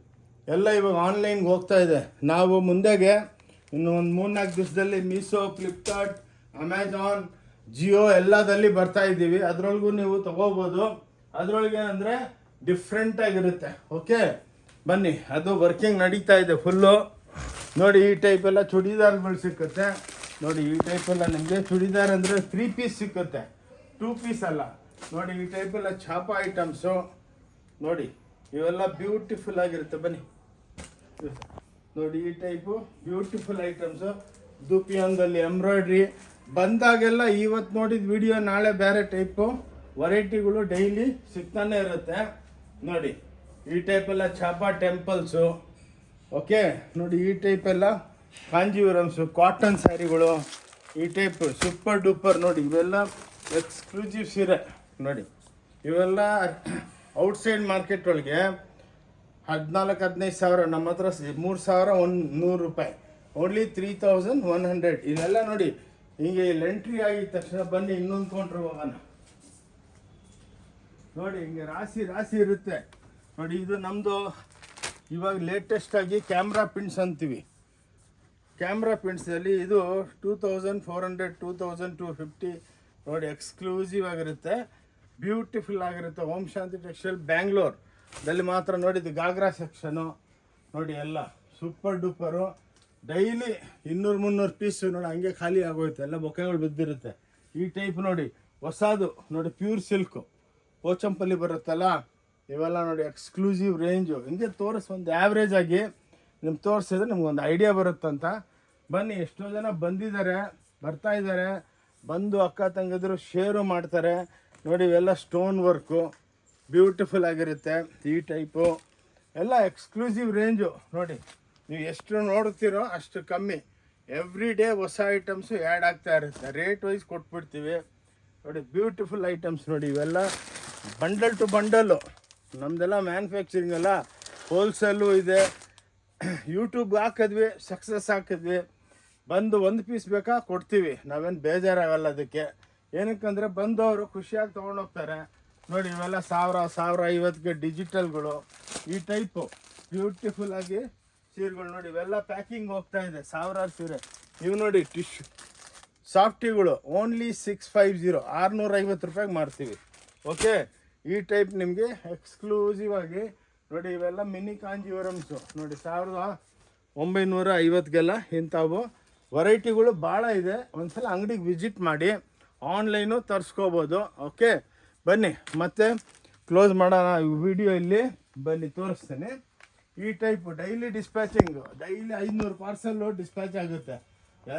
ಎಲ್ಲ ಇವಾಗ ಆನ್ಲೈನ್ಗೆ ಹೋಗ್ತಾ ಇದೆ. ನಾವು ಮುಂದೆಗೆ ಇನ್ನು ಒಂದು 3-4 ದಿವಸದಲ್ಲಿ ಮೀಶೋ, ಫ್ಲಿಪ್ಕಾರ್ಟ್, ಅಮೆಜಾನ್, ಜಿಯೋ ಎಲ್ಲದಲ್ಲಿ ಬರ್ತಾ ಇದ್ದೀವಿ. ಅದರೊಳಗೂ ನೀವು ತೊಗೋಬೋದು. ಅದರೊಳಗೆ ಅಂದರೆ ಡಿಫ್ರೆಂಟಾಗಿರುತ್ತೆ. ಓಕೆ, ಬನ್ನಿ, ಅದು ವರ್ಕಿಂಗ್ ನಡೀತಾ ಇದೆ ಫುಲ್ಲು. ನೋಡಿ ಈ ಟೈಪ್ ಎಲ್ಲ ಚೂಡಿದಾರ್ಗಳು ಸಿಕ್ಕುತ್ತೆ. ನೋಡಿ ಈ ಟೈಪೆಲ್ಲ ನಿಮಗೆ ಚೂಡಿದಾರ್ ಅಂದರೆ 3 ಪೀಸ್ ಸಿಕ್ಕುತ್ತೆ, 2 ಪೀಸ್ ಅಲ್ಲ. ನೋಡಿ ಈ ಟೈಪೆಲ್ಲ ಛಾಪ ಐಟಮ್ಸು ನೋಡಿ. ಇವೆಲ್ಲ ಬ್ಯೂಟಿಫುಲ್ ಆಗಿರುತ್ತೆ. ಬನ್ನಿ ನೋಡಿ ಈ ಟೈಪು ಬ್ಯೂಟಿಫುಲ್ ಐಟಮ್ಸು. ದುಪಿಯಾನ್ದಲ್ಲಿ ಎಂಬ್ರಾಯ್ಡ್ರಿ ಬಂದಾಗೆಲ್ಲ ಇವತ್ತು ನೋಡಿದ ವಿಡಿಯೋ ನಾಳೆ ಬೇರೆ ಟೈಪು ವೆರೈಟಿಗಳು ಡೈಲಿ ಸಿಗ್ತಾನೆ ಇರುತ್ತೆ. ನೋಡಿ ಈ ಟೈಪೆಲ್ಲ ಛಾಪ ಟೆಂಪಲ್ಸು. ಓಕೆ, ನೋಡಿ ಈ ಟೈಪೆಲ್ಲ ಕಾಂಜೀವರಮ್ಸು ಕಾಟನ್ ಸ್ಯಾರಿಗಳು. ಈ ಟೈಪ್ ಸೂಪರ್ ಡೂಪರ್ ನೋಡಿ. ಇವೆಲ್ಲ ಎಕ್ಸ್ಕ್ಲೂಸಿವ್ ಸೀರೆ ನೋಡಿ. ಇವೆಲ್ಲ ಔಟ್ಸೈಡ್ ಮಾರ್ಕೆಟ್ ಒಳಗೆ 14-15 ಸಾವಿರ, ನಮ್ಮ ಹತ್ರ 3,100 ರೂಪಾಯಿ, ಓನ್ಲಿ 3,100. ಇದೆಲ್ಲ ನೋಡಿ ಹಿಂಗೆ ಇಲ್ಲಿ ಎಂಟ್ರಿ ಆಗಿದ ತಕ್ಷಣ ಬನ್ನಿ ಇನ್ನೊಂದು ಕೌಂಟ್ರ್ ಹೋಗೋಣ. ನೋಡಿ ಹಿಂಗೆ ರಾಶಿ ಇರುತ್ತೆ ನೋಡಿ. ಇದು ನಮ್ಮದು ಇವಾಗ ಲೇಟೆಸ್ಟಾಗಿ ಕ್ಯಾಮ್ರಾ ಪಿನ್ಸ್ ಅಂತೀವಿ. ಕ್ಯಾಮ್ರಾ ಪಿನ್ಸಲ್ಲಿ ಇದು 2,400 2,250 ನೋಡಿ. ಎಕ್ಸ್ಕ್ಲೂಸಿವ್ ಆಗಿರುತ್ತೆ, ಬ್ಯೂಟಿಫುಲ್ ಆಗಿರುತ್ತೆ. ಓಂ ಶಾಂತಿ ಟೆಕ್ಸ್ಟೈಲ್ ಬ್ಯಾಂಗ್ಳೂರ್ದಲ್ಲಿ ಮಾತ್ರ. ನೋಡಿ ಇದು ಗಾಗ್ರಾ ಸೆಕ್ಷನು ನೋಡಿ, ಎಲ್ಲ ಸೂಪರ್ ಡೂಪರು. ಡೈಲಿ 200-300 ಪೀಸು ನೋಡಿ ಹಂಗೆ ಖಾಲಿ ಆಗೋಯ್ತು, ಎಲ್ಲ ಬೊಕೆಗಳು ಬಿದ್ದಿರುತ್ತೆ. ಈ ಟೈಪ್ ನೋಡಿ ಹೊಸದು ನೋಡಿ, ಪ್ಯೂರ್ ಸಿಲ್ಕು ಪೋಚಂಪಲ್ಲಿ ಬರುತ್ತಲ್ಲ, ಇವೆಲ್ಲ ನೋಡಿ ಎಕ್ಸ್ಕ್ಲೂಸಿವ್ ರೇಂಜು. ಹಿಂಗೆ ಒಂದು ಆ್ಯಾವ್ರೇಜ್ ಆಗಿ ನಿಮ್ಗೆ ತೋರಿಸಿದ್ರೆ ನಿಮ್ಗೊಂದು ಐಡಿಯಾ ಬರುತ್ತಂತ. ಬನ್ನಿ, ಎಷ್ಟೋ ಜನ ಬಂದಿದ್ದಾರೆ, ಬರ್ತಾ ಇದ್ದಾರೆ. ಬಂದು ಅಕ್ಕ ತಂಗಿದ್ರು ಶೇರು ಮಾಡ್ತಾರೆ ನೋಡಿ. ಇವೆಲ್ಲ ಸ್ಟೋನ್ ವರ್ಕು ಬ್ಯೂಟಿಫುಲ್ ಆಗಿರುತ್ತೆ. ಈ ಟೈಪು ಎಲ್ಲ ಎಕ್ಸ್ಕ್ಲೂಸಿವ್ ರೇಂಜು ನೋಡಿ. ನೀವು ಎಷ್ಟು ನೋಡ್ತೀರೋ ಅಷ್ಟು ಕಮ್ಮಿ. ಎವ್ರಿ ಡೇ ಹೊಸ ಐಟಮ್ಸು ಆ್ಯಡ್ ಆಗ್ತಾ ಇರುತ್ತೆ. ರೇಟ್ ವೈಸ್ ಕೊಟ್ಬಿಡ್ತೀವಿ ನೋಡಿ. ಬ್ಯೂಟಿಫುಲ್ ಐಟಮ್ಸ್ ನೋಡಿ. ಇವೆಲ್ಲ ಬಂಡಲ್ ಟು ಬಂಡಲ್ಲು. ನಮ್ಮದೆಲ್ಲ ಮ್ಯಾನುಫ್ಯಾಕ್ಚರಿಂಗ್ ಅಲ್ಲ, ಹೋಲ್ಸೇಲು ಇದೆ. ಯೂಟ್ಯೂಬ್ ಹಾಕಿದ್ವಿ, ಸಕ್ಸಸ್ ಹಾಕಿದ್ವಿ. ಬಂದು ಒಂದು ಪೀಸ್ ಬೇಕಾ ಕೊಡ್ತೀವಿ, ನಾವೇನು ಬೇಜಾರಾಗಲ್ಲ ಅದಕ್ಕೆ. ಏನಕ್ಕಂದರೆ ಬಂದವರು ಖುಷಿಯಾಗಿ ತೊಗೊಂಡೋಗ್ತಾರೆ. ನೋಡಿ ಇವೆಲ್ಲ 1000-1050ಗೆ ಡಿಜಿಟಲ್ಗಳು, ಈ ಟೈಪು ಬ್ಯೂಟಿಫುಲ್ಲಾಗಿ ಸೀರೆಗಳು ನೋಡಿ. ಇವೆಲ್ಲ ಪ್ಯಾಕಿಂಗ್ ಹೋಗ್ತಾ ಇದೆ, ಸಾವಿರಾರು ಸೀರೆ. ಇವು ನೋಡಿ ಟಿಶ್ಯೂ ಸಾಫ್ಟಿಗಳು ಓನ್ಲಿ 650, 650 ರೂಪಾಯಿಗೆ ಮಾರ್ತೀವಿ. ಓಕೆ, ಈ ಟೈಪ್ ನಿಮಗೆ ಎಕ್ಸ್ಕ್ಲೂಸಿವ್ ಆಗಿ ನೋಡಿ. ಇವೆಲ್ಲ ಮಿನಿ ಕಾಂಜೀವರಮ್ಸು ನೋಡಿ, 1950ಗೆಲ್ಲ ಇಂಥವು ವೆರೈಟಿಗಳು ಭಾಳ ಇದೆ. ಒಂದ್ಸಲ ಅಂಗಡಿಗೆ ವಿಸಿಟ್ ಮಾಡಿ, ಆನ್ಲೈನು ತರಿಸ್ಕೋಬೋದು. ಓಕೆ, ಬನ್ನಿ ಮತ್ತೆ ಕ್ಲೋಸ್ ಮಾಡೋಣ ವಿಡಿಯೋ. ಇಲ್ಲಿ ಬನ್ನಿ ತೋರಿಸ್ತೇನೆ. ಈ type daily dispatching, daily 500 parcel dispatch ಆಗುತ್ತೆ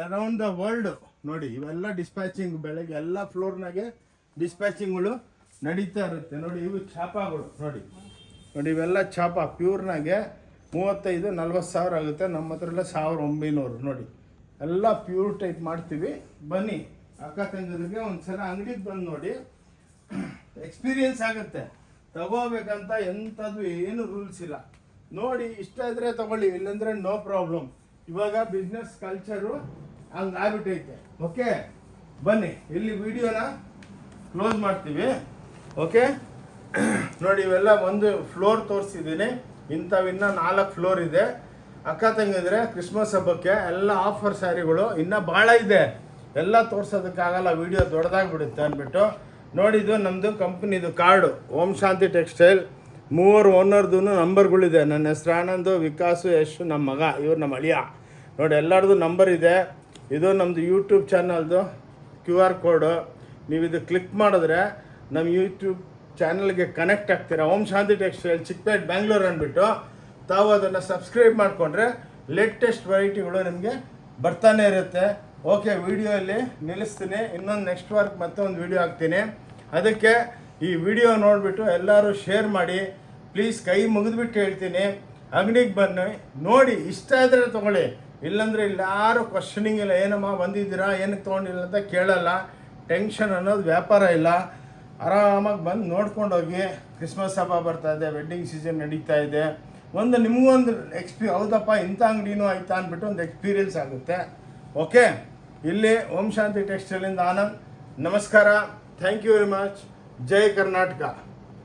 ಅರೌಂಡ್ ದ ವರ್ಲ್ಡ್. ನೋಡಿ ಇವೆಲ್ಲ ಡಿಸ್ಪ್ಯಾಚಿಂಗ್, ಬೆಳಗ್ಗೆ ಎಲ್ಲ ಫ್ಲೋರ್ನಾಗೆ ಡಿಸ್ಪ್ಯಾಚಿಂಗ್ಗಳು ನಡೀತಾ ಇರುತ್ತೆ. ನೋಡಿ ಇವು ಛಾಪಾಗಳು ನೋಡಿ. ಇವೆಲ್ಲ ಛಾಪ ಪ್ಯೂರ್ನಾಗೆ 35-40 ಸಾವಿರ ಆಗುತ್ತೆ. ನಮ್ಮ ಹತ್ರ ಎಲ್ಲ 1900 ನೋಡಿ. ಎಲ್ಲ ಪ್ಯೂರ್ ಟೈಪ್ ಮಾಡ್ತೀವಿ. ಬನ್ನಿ ಅಕ್ಕ ತಂಗಿದ್ರಿಗೆ ಒಂದ್ಸಲ ಅಂಗಡಿಗೆ ಬಂದು ನೋಡಿ, ಎಕ್ಸ್ಪೀರಿಯನ್ಸ್ ಆಗುತ್ತೆ. ತಗೋಬೇಕಂತ ಎಂಥದ್ದು ಏನು ರೂಲ್ಸ್ ಇಲ್ಲ. ನೋಡಿ ಇಷ್ಟ ಇದ್ರೆ ತಗೊಳ್ಳಿ, ಇಲ್ಲಾಂದ್ರೆ ನೋ ಪ್ರಾಬ್ಲಮ್. ಇವಾಗ ಬಿಸ್ನೆಸ್ ಕಲ್ಚರು ಹಂಗೆ ಆಗ್ಬಿಟ್ಟೈತೆ. ಓಕೆ, ಬನ್ನಿ ಇಲ್ಲಿ ವಿಡಿಯೋನ ಕ್ಲೋಸ್ ಮಾಡ್ತೀವಿ. ಓಕೆ ನೋಡಿ, ಇವೆಲ್ಲ ಒಂದು ಫ್ಲೋರ್ ತೋರಿಸಿದ್ದೀನಿ. ಇಂಥವಿನ್ನ 4 ಫ್ಲೋರ್ ಇದೆ. ಅಕ್ಕ ತಂಗಿದ್ರೆ ಕ್ರಿಸ್ಮಸ್ ಹಬ್ಬಕ್ಕೆ ಎಲ್ಲ ಆಫರ್ ಸ್ಯಾರಿಗಳು ಇನ್ನೂ ಭಾಳ ಇದೆ, ಎಲ್ಲ ತೋರ್ಸೋದಕ್ಕಾಗಲ್ಲ, ವಿಡಿಯೋ ದೊಡ್ಡದಾಗ್ಬಿಡುತ್ತೆ ಅಂದ್ಬಿಟ್ಟು. ನೋಡಿದ್ದು ನಮ್ಮದು ಕಂಪ್ನಿದು ಕಾರ್ಡು, ಓಂ ಶಾಂತಿ ಟೆಕ್ಸ್ಟೈಲ್. 3 ಓನರ್ದು ನಂಬರ್ಗಳಿದೆ. ನನ್ನ ಹೆಸರು ಆನಂದು, ವಿಕಾಸು, ಯಶ್, ನಮ್ಮ ಮಗ, ಇವ್ರು ನಮ್ಮ ಅಳಿಯ. ನೋಡಿ ಎಲ್ಲರದು ನಂಬರ್ ಇದೆ. ಇದು ನಮ್ಮದು ಯೂಟ್ಯೂಬ್ ಚಾನಲ್ದು QR ಕೋಡು. ನೀವು ಇದು ಕ್ಲಿಕ್ ಮಾಡಿದ್ರೆ ನಮ್ಮ ಯೂಟ್ಯೂಬ್ ಚಾನಲ್ಗೆ ಕನೆಕ್ಟ್ ಆಗ್ತೀರಾ. ಓಂ ಶಾಂತಿ ಟೆಕ್ಸ್ಟೈಲ್ ಚಿಕ್ಕಪೇಟೆ ಬ್ಯಾಂಗ್ಳೂರ್ ಅಂದ್ಬಿಟ್ಟು ತಾವು ಅದನ್ನು ಸಬ್ಸ್ಕ್ರೈಬ್ ಮಾಡಿಕೊಂಡ್ರೆ ಲೇಟೆಸ್ಟ್ ವೆರೈಟಿಗಳು ನಿಮಗೆ ಬರ್ತಾನೆ ಇರುತ್ತೆ. ಓಕೆ, ವಿಡಿಯೋಲ್ಲಿ ನಿಲ್ಲಿಸ್ತೀನಿ. ಇನ್ನೊಂದು ನೆಕ್ಸ್ಟ್ ವಾರಕ್ಕೆ ಮತ್ತೊಂದು ವಿಡಿಯೋ ಹಾಕ್ತೀನಿ. ಅದಕ್ಕೆ ಈ ವಿಡಿಯೋ ನೋಡಿಬಿಟ್ಟು ಎಲ್ಲರೂ ಶೇರ್ ಮಾಡಿ ಪ್ಲೀಸ್. ಕೈ ಮುಗಿದ್ಬಿಟ್ಟು ಹೇಳ್ತೀನಿ, ಅಂಗಡಿಗೆ ಬನ್ನಿ, ನೋಡಿ ಇಷ್ಟ ಇದ್ರೆ ತೊಗೊಳ್ಳಿ, ಇಲ್ಲಾಂದರೆ ಇಲ್ಲಿ ಯಾರು ಕ್ವಶನಿಂಗ್ ಇಲ್ಲ. ಏನಮ್ಮ ಬಂದಿದ್ದೀರಾ, ಏನಕ್ಕೆ ತೊಗೊಂಡಿಲ್ಲ ಅಂತ ಕೇಳಲ್ಲ. ಟೆನ್ಷನ್ ಅನ್ನೋದು ವ್ಯಾಪಾರ ಇಲ್ಲ. ಆರಾಮಾಗಿ ಬಂದು ನೋಡ್ಕೊಂಡೋಗಿ. ಕ್ರಿಸ್ಮಸ್ ಹಬ್ಬ ಬರ್ತಾ ಇದೆ, ವೆಡ್ಡಿಂಗ್ ಸೀಸನ್ ನಡೀತಾ ಇದೆ. ನಿಮಗೊಂದು ಹೌದಪ್ಪ ಇಂಥ ಅಂಗಡಿನೂ ಆಯ್ತಾ ಅಂದ್ಬಿಟ್ಟು ಒಂದು ಎಕ್ಸ್ಪೀರಿಯನ್ಸ್ ಆಗುತ್ತೆ. ಓಕೆ, ಇಲ್ಲಿ ಓಂ ಶಾಂತಿ ಟೆಕ್ಸ್ಟೈಲಿಂದ ಆನಂದ್. ನಮಸ್ಕಾರ, ಥ್ಯಾಂಕ್ ಯು ವೆರಿ ಮಚ್. ಜೈ ಕರ್ನಾಟಕ.